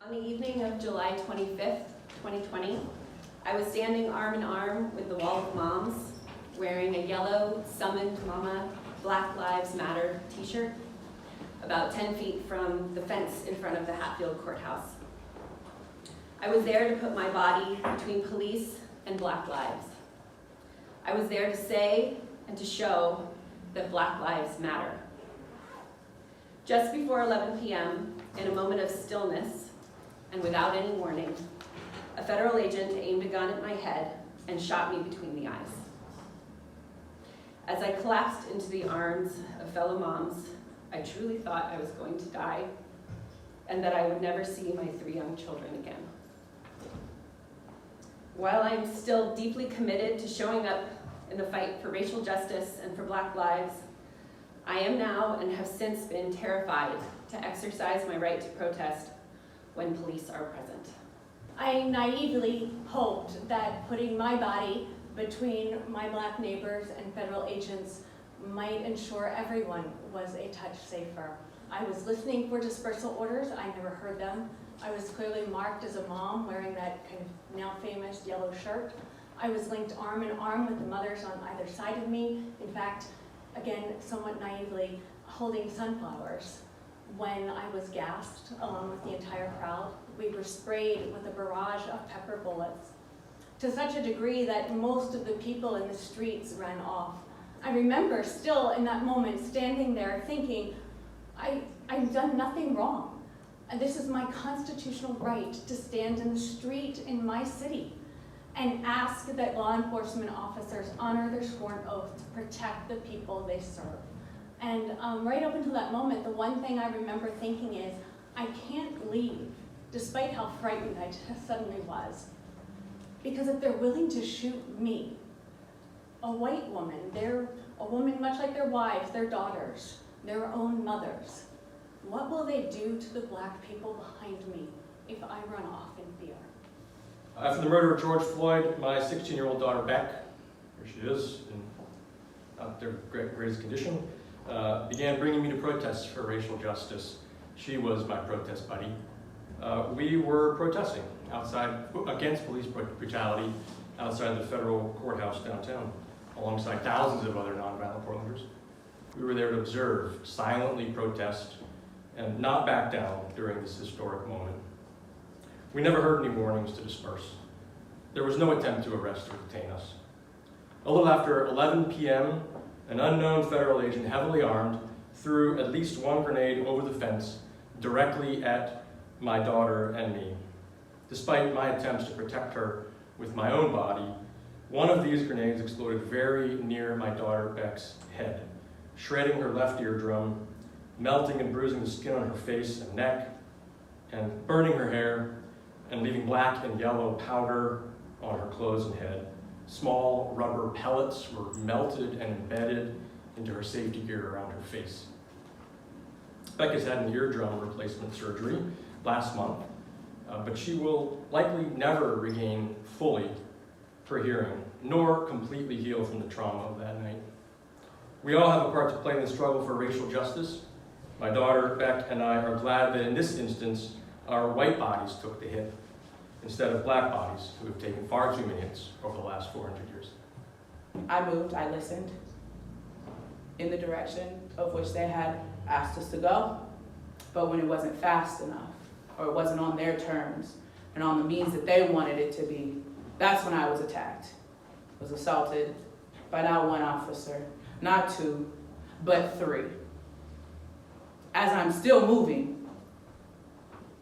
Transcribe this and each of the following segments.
On the evening of July 25th, 2020, I was standing arm in arm with the Wall of Moms, wearing a yellow "Summoned Mama, Black Lives Matter" t-shirt, about 10 feet from the fence in front of the Hatfield Courthouse. I was there to put my body between police and Black lives. I was there to say and to show that Black lives matter. Just before 11 p.m., in a moment of stillness and without any warning, a federal agent aimed a gun at my head and shot me between the eyes. As I collapsed into the arms of fellow moms, I truly thought I was going to die and that I would never see my 3 young children again. While I am still deeply committed to showing up in the fight for racial justice and for Black lives, I am now and have since been terrified to exercise my right to protest when police are present. I naively hoped that putting my body between my Black neighbors and federal agents might ensure everyone was a touch safer. I was listening for dispersal orders. I never heard them. I was clearly marked as a mom wearing that kind of now famous yellow shirt. I was linked arm in arm with the mothers on either side of me. In fact, again, somewhat naively, holding sunflowers. When I was gassed, along with the entire crowd, we were sprayed with a barrage of pepper bullets, to such a degree that most of the people in the streets ran off. I remember still in that moment standing there thinking, I've done nothing wrong. And this is my constitutional right to stand in the street in my city and ask that law enforcement officers honor their sworn oath to protect the people they serve. And right up until that moment, the one thing I remember thinking is, I can't leave, despite how frightened I suddenly was. Because if they're willing to shoot me, a white woman, they're a woman much like their wives, their daughters, their own mothers, what will they do to the Black people behind me if I run off in fear? After the murder of George Floyd, my 16-year-old daughter, Beck, here she is, in not their greatest condition, began bringing me to protests for racial justice. She was my protest buddy. We were protesting outside against police brutality outside the federal courthouse downtown, alongside thousands of other nonviolent Portlanders. We were there to observe, silently protest, and not back down during this historic moment. We never heard any warnings to disperse. There was no attempt to arrest or detain us. A little after 11 p.m., an unknown federal agent, heavily armed, threw at least one grenade over the fence directly at my daughter and me. Despite my attempts to protect her with my own body, one of these grenades exploded very near my daughter Beck's head, shredding her left eardrum, melting and bruising the skin on her face and neck, and burning her hair, and leaving black and yellow powder on her clothes and head. Small rubber pellets were melted and embedded into her safety gear around her face. Beck has had an eardrum replacement surgery last month, but she will likely never regain fully her hearing, nor completely heal from the trauma of that night. We all have a part to play in the struggle for racial justice. My daughter, Beck, and I are glad that in this instance, our white bodies took the hit instead of Black bodies who have taken far too many hits over the last 400 years. I moved, I listened in the direction of which they had asked us to go, but when it wasn't fast enough, or it wasn't on their terms, and on the means that they wanted it to be, that's when I was attacked. Was assaulted by not one officer, not 2, but 3. As I'm still moving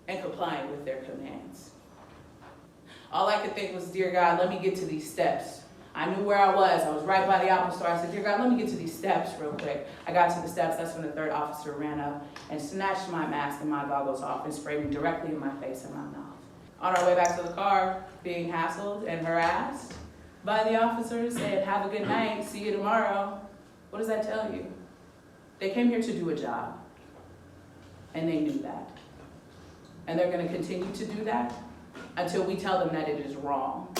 and complying with their commands. All I could think was, dear God, let me get to these steps. I knew where I was right by the Apple Store. I said, dear God, let me get to these steps real quick. I got to the steps, that's when the 3rd officer ran up and snatched my mask and my goggles off and sprayed me directly in my face and my mouth. On our way back to the car, being hassled and harassed by the officers, said, have a good night, see you tomorrow. What does that tell you? They came here to do a job, and they knew that. And they're gonna continue to do that until we tell them that it is wrong.